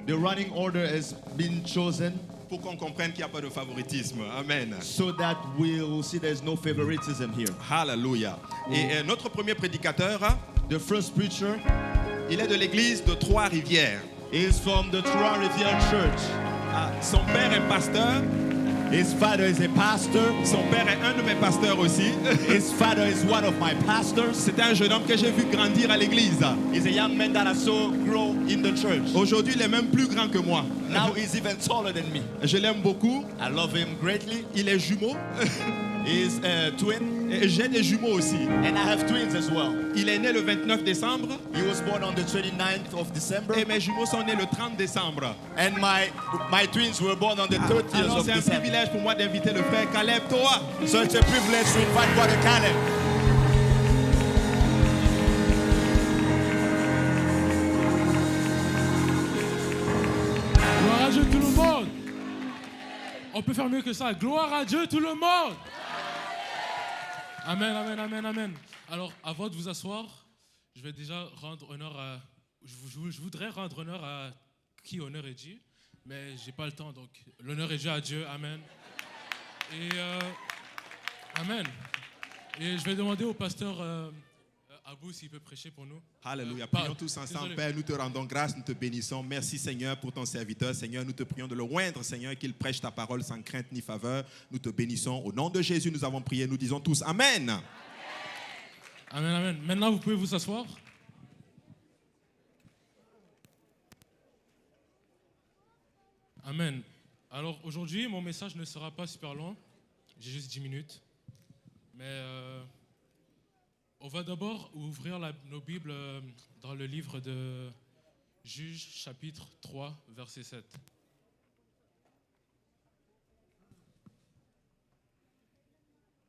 The running order has been chosen pour qu'on comprenne qu'il n'y a pas de favoritisme. Amen. so that we'll see there's no favoritism here. Alléluia. Et notre premier prédicateur, The first preacher il est de l'église de Trois-Rivières. is from the Trois-Rivières Church. Son père est pasteur. His father is a pastor. Son père est un de mes pasteurs aussi. His father is one of my pastors. C'est un jeune homme que j'ai vu grandir à l'église. He's a young man that I saw grow in the church. Aujourd'hui, il est même plus grand que moi. Now he's even taller than me. Je l'aime beaucoup. I love him greatly. Il est jumeau. He's a twin. Et j'ai des jumeaux aussi. And I have twins as well. Il est né le 29 décembre. He was born on the 29th of December. Et mes jumeaux sont nés le 30 décembre. And my twins were born on the 30th Alors of c'est un December. privilège pour moi d'inviter le frère Caleb Toa. So it's a privilege to invite Brother Caleb. Gloire à Dieu tout le monde. On peut faire mieux que ça. Gloire à Dieu tout le monde. Amen, amen, amen, amen. Alors, avant de vous asseoir, je vais déjà rendre honneur à... Je voudrais rendre honneur à qui honneur est dû, mais j'ai pas le temps, donc l'honneur est dû à Dieu. Amen. Et amen. Et je vais demander au pasteur Abou s'il peut prêcher pour nous. Alléluia. Prions tous ensemble. Désolé. Père, nous te rendons grâce, nous te bénissons. Merci Seigneur pour ton serviteur. Seigneur, nous te prions de le oindre, Seigneur, et qu'il prêche ta parole sans crainte ni faveur. Nous te bénissons. Au nom de Jésus, nous avons prié. Nous disons tous Amen. Amen, amen. Maintenant, vous pouvez vous asseoir. Amen. Alors, aujourd'hui, mon message ne sera pas super long. J'ai juste 10 minutes. Mais on va d'abord ouvrir nos Bibles dans le livre de Juges, chapitre 3, verset 7.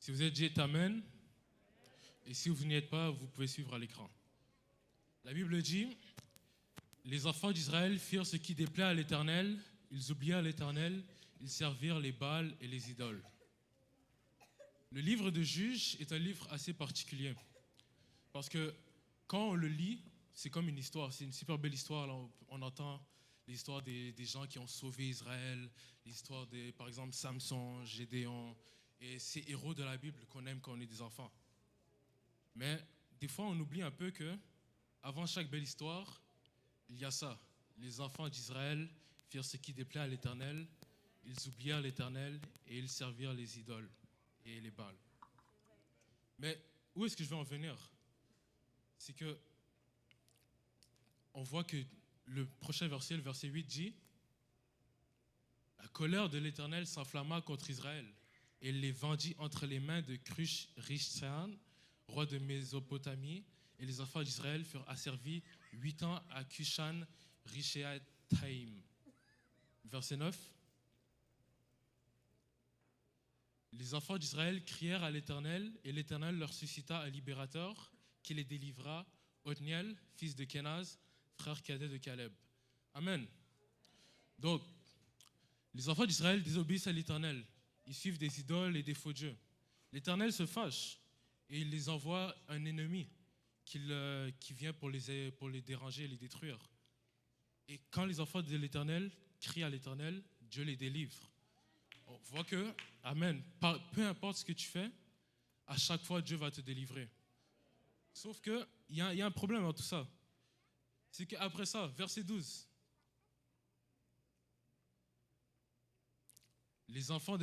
Si vous êtes dit Amen, et si vous n'y êtes pas, vous pouvez suivre à l'écran. La Bible dit, les enfants d'Israël firent ce qui déplaît à l'Éternel, ils oublièrent l'Éternel, ils servirent les Baals et les idoles. Le livre de Juges est un livre assez particulier, parce que quand on le lit, c'est comme une histoire, c'est une super belle histoire. Là, on entend l'histoire des gens qui ont sauvé Israël, l'histoire de, par exemple, Samson, Gédéon, et ces héros de la Bible qu'on aime quand on est des enfants. Mais des fois, on oublie un peu que avant chaque belle histoire, il y a ça. Les enfants d'Israël firent ce qui déplaît à l'Éternel, ils oublièrent l'Éternel et ils servirent les idoles et les Baals. Mais où est-ce que je vais en venir? C'est que on voit que le prochain verset, le verset 8 dit « La colère de l'Éternel s'enflamma contre Israël et il les vendit entre les mains de Cush-Rishtséan, roi de Mésopotamie, et les enfants d'Israël furent asservis 8 ans à Cushan-Rishathaïm. » Verset 9. Les enfants d'Israël crièrent à l'Éternel, et l'Éternel leur suscita un libérateur qui les délivra, Othniel, fils de Kenaz, frère cadet de Caleb. Amen. Donc, les enfants d'Israël désobéissent à l'Éternel. Ils suivent des idoles et des faux dieux. L'Éternel se fâche et il les envoie un ennemi qui vient pour les déranger et les détruire. Et quand les enfants de l'Éternel crient à l'Éternel, Dieu les délivre. On voit que, amen, peu importe ce que tu fais, à chaque fois Dieu va te délivrer. Sauf qu'il y a un problème dans tout ça. C'est qu'après ça, verset 12, les enfants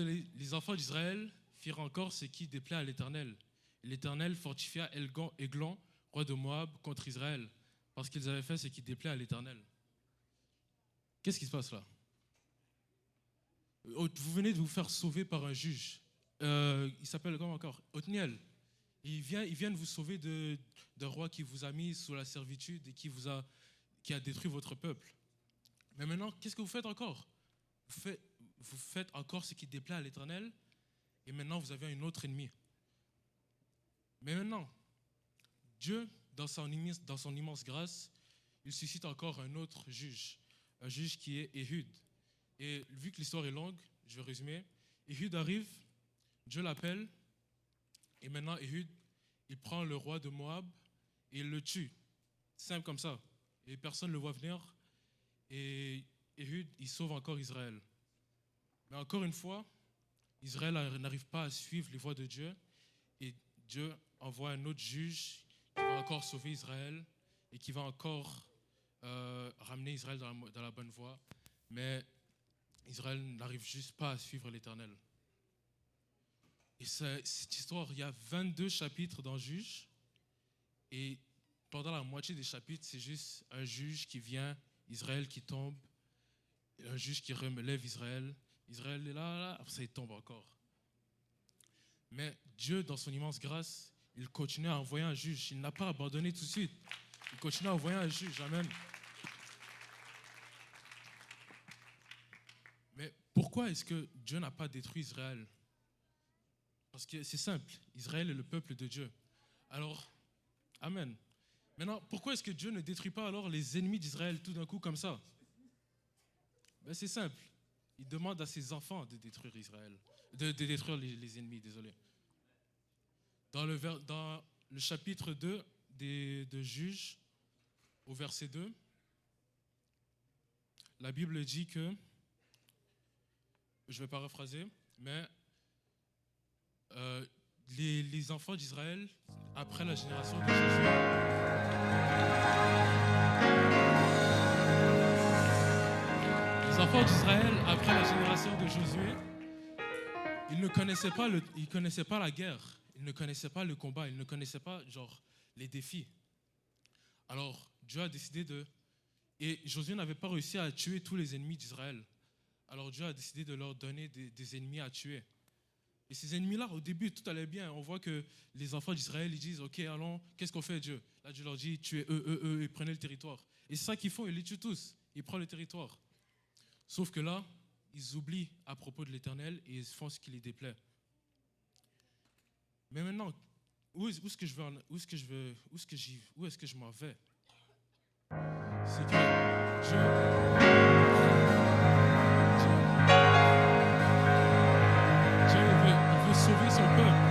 d'Israël firent encore ce qui déplaît à l'Éternel. L'Éternel fortifia Églon, roi de Moab, contre Israël, parce qu'ils avaient fait ce qui déplaît à l'Éternel. Qu'est-ce qui se passe là? Vous venez de vous faire sauver par un juge. Il s'appelle comment encore? Othniel. Il vient de vous sauver d'un roi qui vous a mis sous la servitude et qui a détruit votre peuple. Mais maintenant, qu'est-ce que vous faites encore? Vous faites encore ce qui déplaît à l'Éternel et maintenant vous avez un autre ennemi. Mais maintenant, Dieu, dans son immense grâce, il suscite encore un autre juge, un juge qui est Éhud. Et vu que l'histoire est longue, je vais résumer. Éhud arrive, Dieu l'appelle, et maintenant Éhud, il prend le roi de Moab et il le tue. Simple comme ça. Et personne ne le voit venir. Et il sauve encore Israël. Mais encore une fois, Israël n'arrive pas à suivre les voies de Dieu et Dieu envoie un autre juge qui va encore sauver Israël et qui va encore ramener Israël dans la bonne voie. Mais Israël n'arrive juste pas à suivre l'Éternel. Et cette histoire, il y a 22 chapitres dans Juge. Et pendant la moitié des chapitres, c'est juste un juge qui vient, Israël qui tombe, un juge qui relève Israël. Israël est là, après ça, il tombe encore. Mais Dieu, dans son immense grâce, il continue à envoyer un juge. Il n'a pas abandonné tout de suite. Il continue à envoyer un juge. Amen. Mais pourquoi est-ce que Dieu n'a pas détruit Israël? Parce que c'est simple. Israël est le peuple de Dieu. Alors, amen. Maintenant, pourquoi est-ce que Dieu ne détruit pas alors les ennemis d'Israël tout d'un coup comme ça? Ben, c'est simple. Il demande à ses enfants de détruire Israël, de détruire les ennemis, désolé. Dans le chapitre 2 de Juges, au verset 2, la Bible dit que, je vais paraphraser, mais les enfants d'Israël, après la génération de Josué, les enfants d'Israël, après la génération de Josué, ils ne connaissaient pas la guerre, ils ne connaissaient pas le combat, ils ne connaissaient pas les défis. Alors Dieu a décidé et Josué n'avait pas réussi à tuer tous les ennemis d'Israël. Alors Dieu a décidé de leur donner des ennemis à tuer. Et ces ennemis-là, au début, tout allait bien. On voit que les enfants d'Israël, ils disent, OK, allons, qu'est-ce qu'on fait, Dieu? Là, Dieu leur dit, tuez eux, et prenez le territoire. Et c'est ça qu'ils font, ils les tuent tous. Ils prennent le territoire. Sauf que là, ils oublient à propos de l'Éternel et ils font ce qui les déplaît. Mais maintenant, où est-ce que je m'en vais? C'est que Dieu veut sauver son peuple.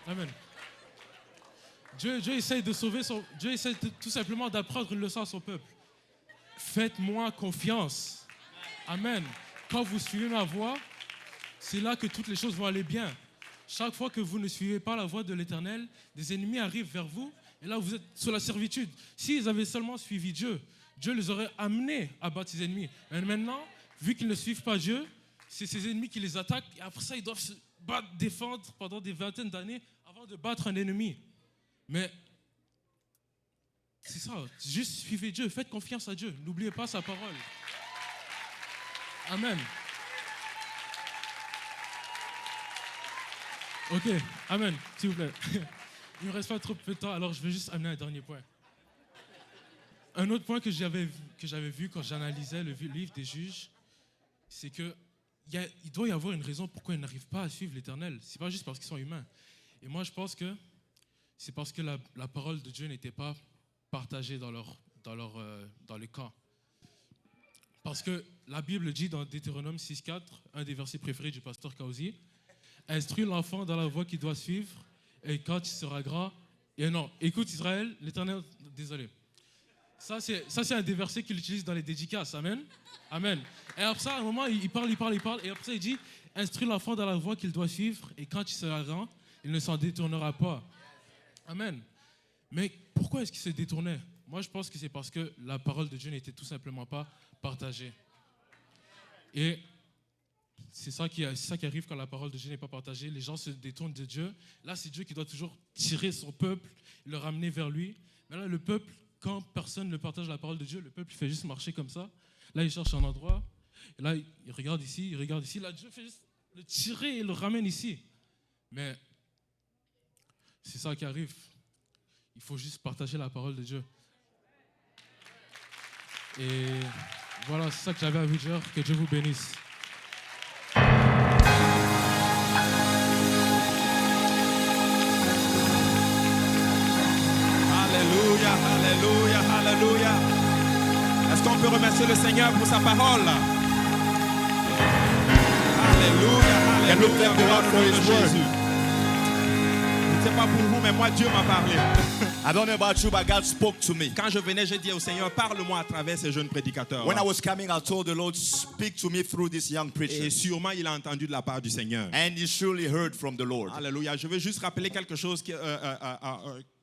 Amen. Dieu essaie de sauver Dieu essaie tout simplement d'apprendre une leçon à son peuple. Faites-moi confiance. Amen. Quand vous suivez ma voie, c'est là que toutes les choses vont aller bien. Chaque fois que vous ne suivez pas la voie de l'Éternel, des ennemis arrivent vers vous et là vous êtes sous la servitude. S'ils avaient seulement suivi Dieu, Dieu les aurait amenés à battre ses ennemis. Mais maintenant, vu qu'ils ne suivent pas Dieu, c'est ses ennemis qui les attaquent et après ça ils doivent se battre, défendre pendant des vingtaines d'années avant de battre un ennemi. Mais c'est ça, juste suivez Dieu, faites confiance à Dieu, n'oubliez pas sa parole. Amen. Ok, amen, s'il vous plaît. Il ne me reste pas trop peu de temps, alors je vais juste amener un dernier point. Un autre point que j'avais vu quand j'analysais le livre des Juges, c'est que il doit y avoir une raison pourquoi ils n'arrivent pas à suivre l'Éternel. C'est pas juste parce qu'ils sont humains. Et moi, je pense que c'est parce que la parole de Dieu n'était pas partagée dans le camp. Parce que la Bible dit dans Deutéronome 6,4, un des versets préférés du pasteur Kaouzi, « Instruis l'enfant dans la voie qu'il doit suivre, et quand il sera grand... » Et non, écoute Israël, l'Éternel... Désolé. Ça, c'est un des versets qu'il utilise dans les dédicaces. Amen. Amen. Et après ça, à un moment, il parle, et après ça, il dit, « Instruis l'enfant dans la voie qu'il doit suivre, et quand il sera grand, il ne s'en détournera pas. » Amen. Mais pourquoi est-ce qu'il se détournait? Moi, je pense que c'est parce que la parole de Dieu n'était tout simplement pas partagée. Et c'est ça qui arrive quand la parole de Dieu n'est pas partagée. Les gens se détournent de Dieu. Là, c'est Dieu qui doit toujours tirer son peuple, le ramener vers lui. Mais là, le peuple, quand personne ne partage la parole de Dieu, le peuple fait juste marcher comme ça. Là, il cherche un endroit. Et là, il regarde ici, il regarde ici. Là, Dieu fait juste le tirer et le ramène ici. Mais c'est ça qui arrive. Il faut juste partager la parole de Dieu. Et voilà, c'est ça que j'avais à vous dire. Que Dieu vous bénisse. Alléluia, alléluia, alléluia. Est-ce qu'on peut remercier le Seigneur pour sa parole? Alléluia, Can we alléluia, thank the gloire Lord au for nom de His word? Jésus. Je ne sais pas pour vous, mais moi, Dieu m'a parlé. I don't know about you, but God spoke to me. Quand je venais, j'ai dit au Seigneur, parle-moi à travers ces jeunes prédicateurs. When I was coming, I told the Lord, speak to me through this young Et preacher. sûrement, il a entendu de la part du Seigneur. And he surely heard from the Lord. Alléluia. Je veux juste rappeler quelque chose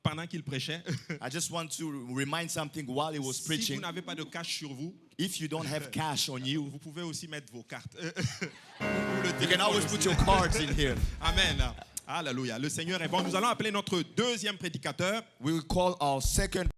pendant qu'il prêchait. I just want to remind something while he was Si vous preaching. n'avez pas de cash sur vous, If you don't have cash on you, vous pouvez aussi mettre vos cartes. you can always put your cards in here. Amen. Alléluia. Le Seigneur est bon. Nous allons appeler notre deuxième prédicateur. We will call our second